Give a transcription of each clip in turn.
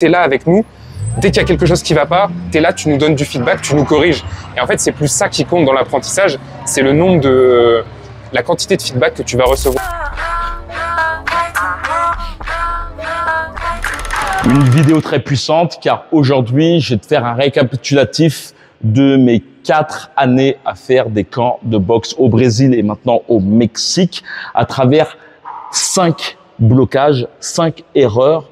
Tu es là avec nous. Dès qu'il y a quelque chose qui ne va pas, tu es là, tu nous donnes du feedback, tu nous corriges. Et en fait, c'est plus ça qui compte dans l'apprentissage, c'est le nombre de... la quantité de feedback que tu vas recevoir. Une vidéo très puissante car aujourd'hui, je vais te faire un récapitulatif de mes 4 années à faire des camps de boxe au Brésil et maintenant au Mexique à travers 5 blocages, 5 erreurs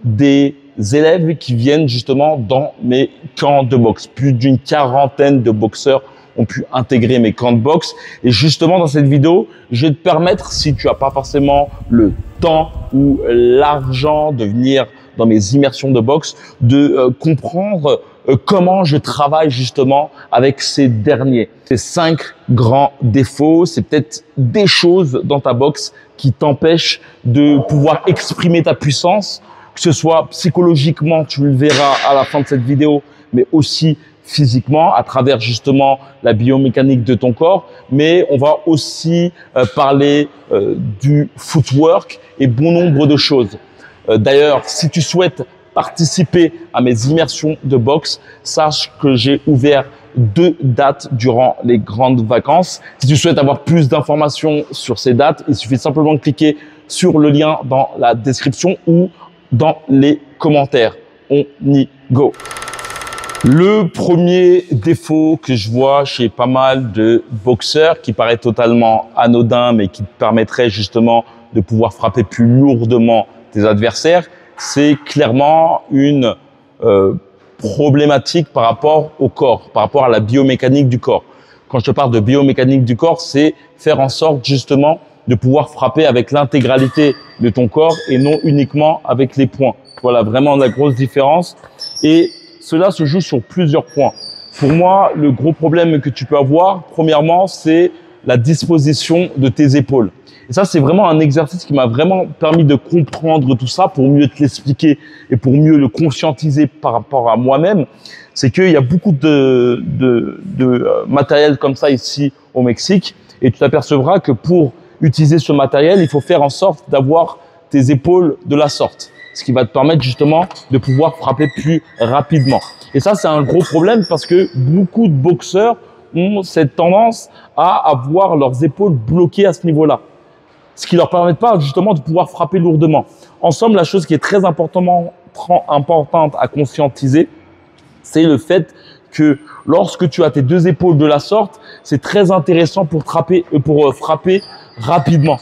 des élèves qui viennent justement dans mes camps de boxe. Plus d'une quarantaine de boxeurs ont pu intégrer mes camps de boxe. Et justement, dans cette vidéo, je vais te permettre, si tu n'as pas forcément le temps ou l'argent de venir dans mes immersions de boxe, de comprendre comment je travaille justement avec ces derniers. Ces 5 grands défauts, c'est peut-être des choses dans ta boxe qui t'empêchent de pouvoir exprimer ta puissance, que ce soit psychologiquement, tu le verras à la fin de cette vidéo, mais aussi physiquement à travers justement la biomécanique de ton corps. Mais on va aussi parler du footwork et bon nombre de choses. D'ailleurs, si tu souhaites participer à mes immersions de boxe, sache que j'ai ouvert 2 dates durant les grandes vacances. Si tu souhaites avoir plus d'informations sur ces dates, il suffit simplement de cliquer sur le lien dans la description ou dans les commentaires. On y go. Le premier défaut que je vois chez pas mal de boxeurs, qui paraît totalement anodin, mais qui te permettrait justement de pouvoir frapper plus lourdement tes adversaires, c'est clairement une problématique par rapport au corps, par rapport à la biomécanique du corps. Quand je te parle de biomécanique du corps, c'est faire en sorte justement de pouvoir frapper avec l'intégralité de ton corps et non uniquement avec les poings. Voilà vraiment la grosse différence. Et cela se joue sur plusieurs points. Pour moi, le gros problème que tu peux avoir, premièrement, c'est la disposition de tes épaules. Et ça, c'est vraiment un exercice qui m'a vraiment permis de comprendre tout ça pour mieux te l'expliquer et pour mieux le conscientiser par rapport à moi-même. C'est qu'il y a beaucoup de matériel comme ça ici au Mexique et tu t'apercevras que pour utiliser ce matériel, il faut faire en sorte d'avoir tes épaules de la sorte, ce qui va te permettre justement de pouvoir frapper plus rapidement. Et ça, c'est un gros problème parce que beaucoup de boxeurs ont cette tendance à avoir leurs épaules bloquées à ce niveau-là, ce qui leur permet pas justement de pouvoir frapper lourdement. En somme, la chose qui est très importante à conscientiser, c'est le fait que lorsque tu as tes 2 épaules de la sorte, c'est très intéressant pour frapper rapidement.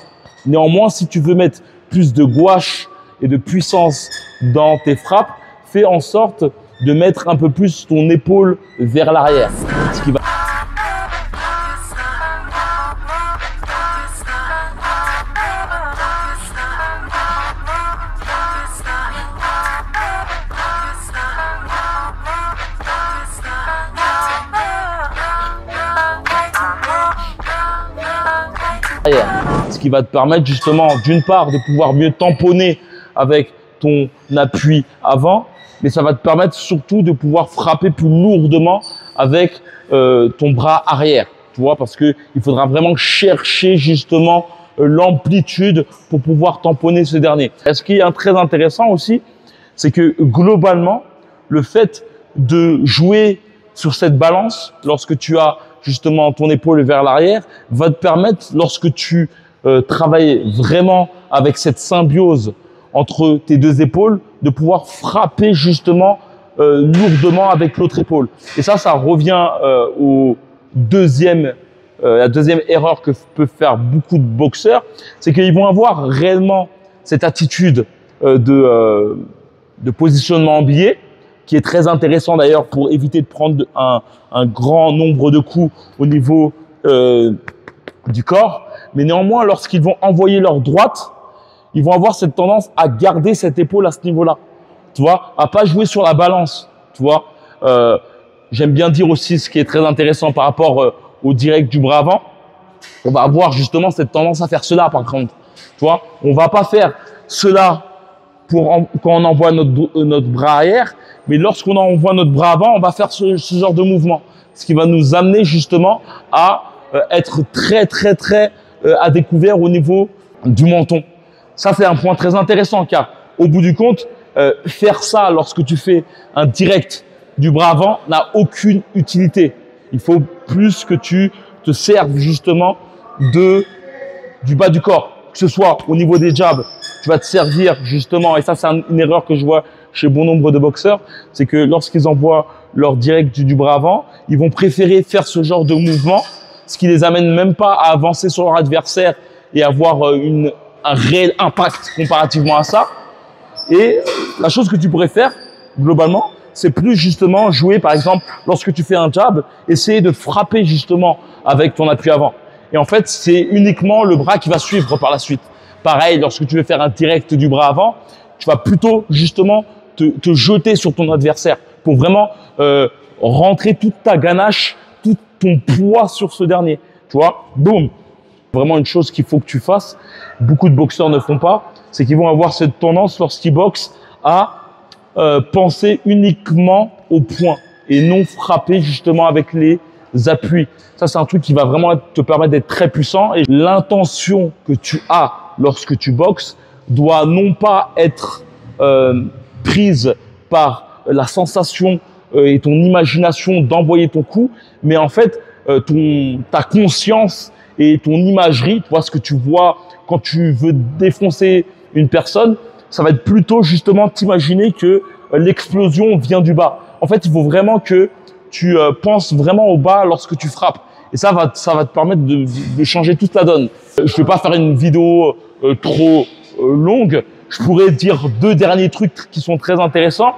Néanmoins, si tu veux mettre plus de gouache et de puissance dans tes frappes, fais en sorte de mettre un peu plus ton épaule vers l'arrière, ce qui va te permettre justement d'une part de pouvoir mieux tamponner avec ton appui avant, mais ça va te permettre surtout de pouvoir frapper plus lourdement avec ton bras arrière, tu vois, parce que il faudra vraiment chercher justement l'amplitude pour pouvoir tamponner ce dernier. Et ce qui est très intéressant aussi, c'est que globalement, le fait de jouer sur cette balance, lorsque tu as justement ton épaule vers l'arrière, va te permettre, lorsque tu travailles vraiment avec cette symbiose entre tes 2 épaules, de pouvoir frapper justement lourdement avec l'autre épaule. Et ça revient au la deuxième erreur que peuvent faire beaucoup de boxeurs, c'est qu'ils vont avoir réellement cette attitude de positionnement en biais, qui est très intéressant d'ailleurs pour éviter de prendre un grand nombre de coups au niveau du corps. Mais néanmoins, lorsqu'ils vont envoyer leur droite, ils vont avoir cette tendance à garder cette épaule à ce niveau-là, tu vois, à pas jouer sur la balance, tu vois. J'aime bien dire aussi ce qui est très intéressant par rapport au direct du bras avant. On va avoir justement cette tendance à faire cela par contre, tu vois. On va pas faire cela quand on envoie notre bras arrière, mais lorsqu'on envoie notre bras avant, on va faire ce genre de mouvement, ce qui va nous amener justement à être très à découvert au niveau du menton. Ça, c'est un point très intéressant car au bout du compte, faire ça lorsque tu fais un direct du bras avant n'a aucune utilité. Il faut plus que tu te serves justement du bas du corps, que ce soit au niveau des jabs, tu vas te servir justement, et ça c'est une erreur que je vois chez bon nombre de boxeurs, c'est que lorsqu'ils envoient leur direct du bras avant, ils vont préférer faire ce genre de mouvement, ce qui les amène même pas à avancer sur leur adversaire et avoir un réel impact comparativement à ça. Et la chose que tu pourrais faire, globalement, c'est plus justement jouer, par exemple, lorsque tu fais un jab, essayer de frapper justement avec ton appui avant. Et en fait, c'est uniquement le bras qui va suivre par la suite. Pareil, lorsque tu veux faire un direct du bras avant, tu vas plutôt justement te jeter sur ton adversaire pour vraiment rentrer toute ta ganache, tout ton poids sur ce dernier. Tu vois, boum. Vraiment une chose qu'il faut que tu fasses, beaucoup de boxeurs ne font pas, c'est qu'ils vont avoir cette tendance lorsqu'ils boxent à penser uniquement au point et non frapper justement avec les appuis. Ça, c'est un truc qui va vraiment te permettre d'être très puissant. Et l'intention que tu as lorsque tu boxes doit non pas être prise par la sensation et ton imagination d'envoyer ton coup, mais en fait, ta conscience et ton imagerie, tu vois, ce que tu vois quand tu veux défoncer une personne, ça va être plutôt justement t'imaginer que l'explosion vient du bas. En fait, il faut vraiment que tu penses vraiment au bas lorsque tu frappes. Et ça va te permettre de changer toute la donne. Je ne vais pas faire une vidéo trop longue. Je pourrais dire 2 derniers trucs qui sont très intéressants.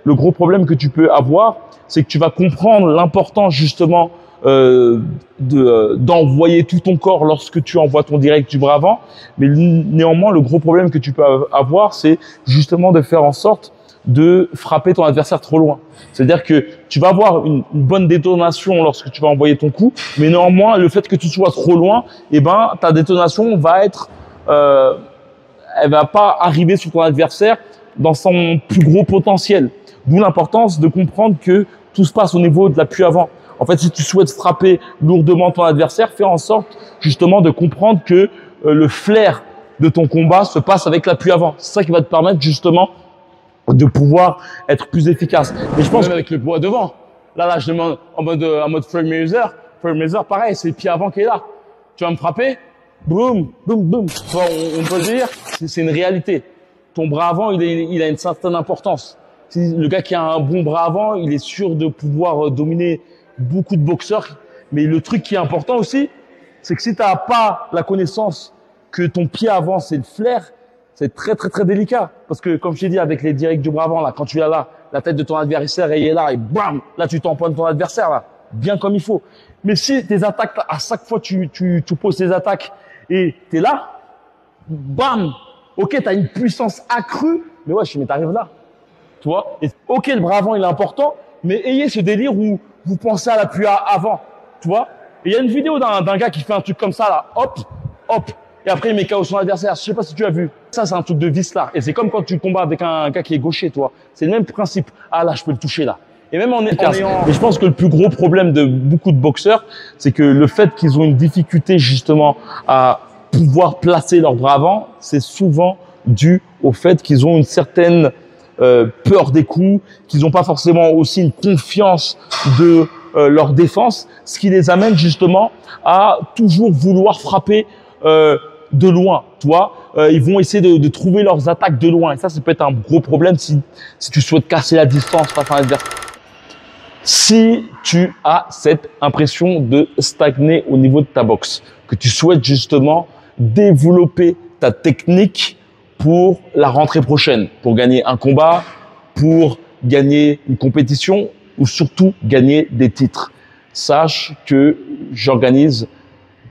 Le gros problème que tu peux avoir, c'est que tu vas comprendre l'importance justement d'envoyer tout ton corps lorsque tu envoies ton direct du bras avant. Mais néanmoins, le gros problème que tu peux avoir, c'est justement de faire en sorte de frapper ton adversaire trop loin. C'est-à-dire que tu vas avoir une bonne détonation lorsque tu vas envoyer ton coup, mais néanmoins, le fait que tu sois trop loin, eh ben, ta détonation va être, elle va pas arriver sur ton adversaire dans son plus gros potentiel. D'où l'importance de comprendre que tout se passe au niveau de l'appui avant. En fait, si tu souhaites frapper lourdement ton adversaire, fais en sorte justement de comprendre que le flair de ton combat se passe avec l'appui avant. C'est ça qui va te permettre justement de pouvoir être plus efficace. Et je pense avec le poids devant. Là, je demande en mode Floyd Mayweather. Floyd Mayweather, pareil, c'est le pied avant qui est là. Tu vas me frapper, boum, boum, boum. On peut dire, c'est une réalité. Ton bras avant, il a une certaine importance. Si le gars qui a un bon bras avant, il est sûr de pouvoir dominer beaucoup de boxeurs. Mais le truc qui est important aussi, c'est que si tu n'as pas la connaissance que ton pied avant, c'est le flair, c'est très, très, très délicat. Parce que, comme je t'ai dit, avec les directs du bras avant, là, quand tu es là, la tête de ton adversaire est là, et bam, là, tu t'empoignes ton adversaire, là, bien comme il faut. Mais si tes attaques, à chaque fois, tu poses tes attaques et t'es là, bam, ok, t'as une puissance accrue, mais ouais, mais t'arrives là. Tu vois? Et, ok, le bras avant, il est important, mais ayez ce délire où vous pensez à l'appui avant. Tu vois? Et il y a une vidéo d'un gars qui fait un truc comme ça, là, hop, hop. Et après, il met KO son adversaire. Je sais pas si tu as vu. Ça, c'est un truc de vis là. Et c'est comme quand tu combats avec un gars qui est gaucher, toi. C'est le même principe. Ah, là, je peux le toucher, là. Et même en ayant... Et je pense que le plus gros problème de beaucoup de boxeurs, c'est que le fait qu'ils ont une difficulté, justement, à pouvoir placer leur bras avant, c'est souvent dû au fait qu'ils ont une certaine peur des coups, qu'ils n'ont pas forcément aussi une confiance de leur défense, ce qui les amène justement à toujours vouloir frapper de loin, tu vois. Ils vont essayer de trouver leurs attaques de loin. Et ça peut être un gros problème si tu souhaites casser la distance face à un adversaire. Si tu as cette impression de stagner au niveau de ta boxe, que tu souhaites justement développer ta technique pour la rentrée prochaine, pour gagner un combat, pour gagner une compétition ou surtout gagner des titres, sache que j'organise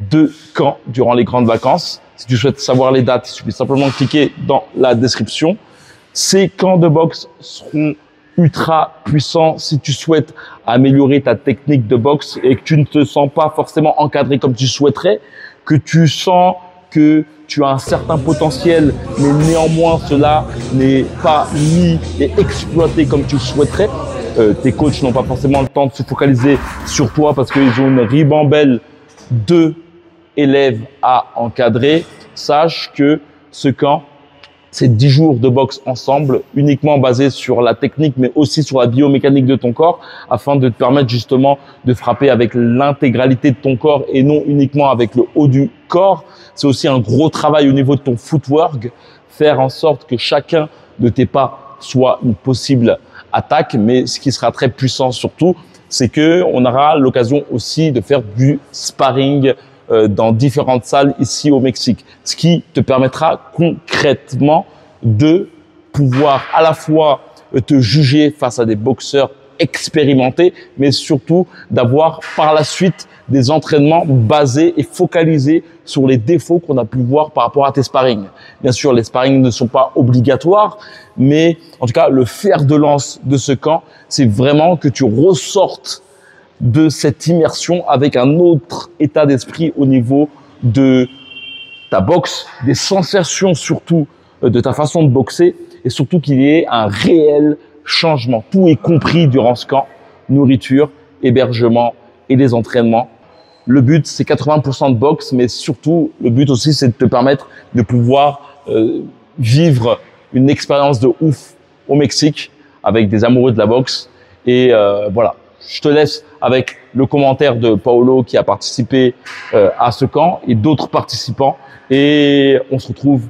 2 camps durant les grandes vacances. Si tu souhaites savoir les dates, il suffit simplement de cliquer dans la description. Ces camps de boxe seront ultra puissants si tu souhaites améliorer ta technique de boxe et que tu ne te sens pas forcément encadré comme tu souhaiterais, que tu sens que tu as un certain potentiel, mais néanmoins cela n'est pas mis et exploité comme tu le souhaiterais. Tes coachs n'ont pas forcément le temps de se focaliser sur toi parce qu'ils ont une ribambelle de élèves à encadrer. Sache que ce camp C'est 10 jours de boxe ensemble, uniquement basés sur la technique, mais aussi sur la biomécanique de ton corps, afin de te permettre justement de frapper avec l'intégralité de ton corps et non uniquement avec le haut du corps. C'est aussi un gros travail au niveau de ton footwork, faire en sorte que chacun de tes pas soit une possible attaque, mais ce qui sera très puissant surtout, c'est que on aura l'occasion aussi de faire du sparring dans différentes salles ici au Mexique, ce qui te permettra concrètement de pouvoir à la fois te juger face à des boxeurs expérimentés, mais surtout d'avoir par la suite des entraînements basés et focalisés sur les défauts qu'on a pu voir par rapport à tes sparring. Bien sûr, les sparring ne sont pas obligatoires, mais en tout cas, le fer de lance de ce camp, c'est vraiment que tu ressortes de cette immersion avec un autre état d'esprit au niveau de ta boxe, des sensations surtout de ta façon de boxer et surtout qu'il y ait un réel changement. Tout est compris durant ce camp, nourriture, hébergement et les entraînements. Le but, c'est 80% de boxe, mais surtout, le but aussi, c'est de te permettre de pouvoir vivre une expérience de ouf au Mexique avec des amoureux de la boxe. Et voilà. Je te laisse avec le commentaire de Paolo qui a participé à ce camp et d'autres participants. Et on se retrouve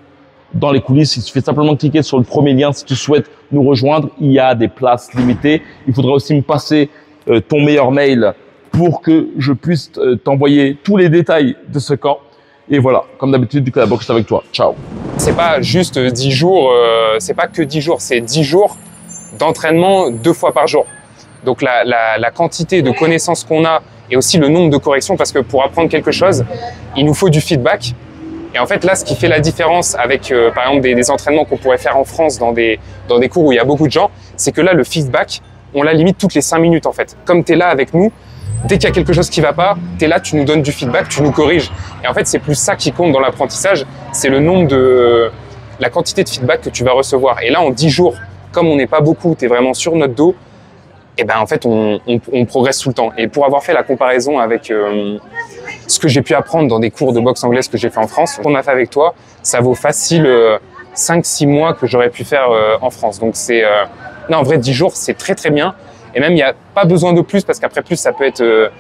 dans les coulisses. Il suffit simplement de cliquer sur le premier lien si tu souhaites nous rejoindre. Il y a des places limitées. Il faudra aussi me passer ton meilleur mail pour que je puisse t'envoyer tous les détails de ce camp. Et voilà, comme d'habitude, du coup, la boxe est avec toi. Ciao. C'est pas juste 10 jours, c'est pas que 10 jours, c'est 10 jours d'entraînement 2 fois par jour. Donc la quantité de connaissances qu'on a et aussi le nombre de corrections, parce que pour apprendre quelque chose, il nous faut du feedback. Et en fait, là, ce qui fait la différence avec, par exemple, des entraînements qu'on pourrait faire en France dans des cours où il y a beaucoup de gens, c'est que là, le feedback, on l'a limite toutes les 5 minutes en fait. Comme tu es là avec nous, dès qu'il y a quelque chose qui va pas, tu es là, tu nous donnes du feedback, tu nous corriges. Et en fait, c'est plus ça qui compte dans l'apprentissage, c'est le nombre la quantité de feedback que tu vas recevoir. Et là, en 10 jours, comme on n'est pas beaucoup, tu es vraiment sur notre dos, et ben en fait, on progresse tout le temps. Et pour avoir fait la comparaison avec ce que j'ai pu apprendre dans des cours de boxe anglaise que j'ai fait en France, ce qu'on a fait avec toi, ça vaut facile 5-6 mois que j'aurais pu faire en France. Donc c'est non, en vrai, 10 jours, c'est très très bien. Et même, il n'y a pas besoin de plus, parce qu'après plus, ça peut être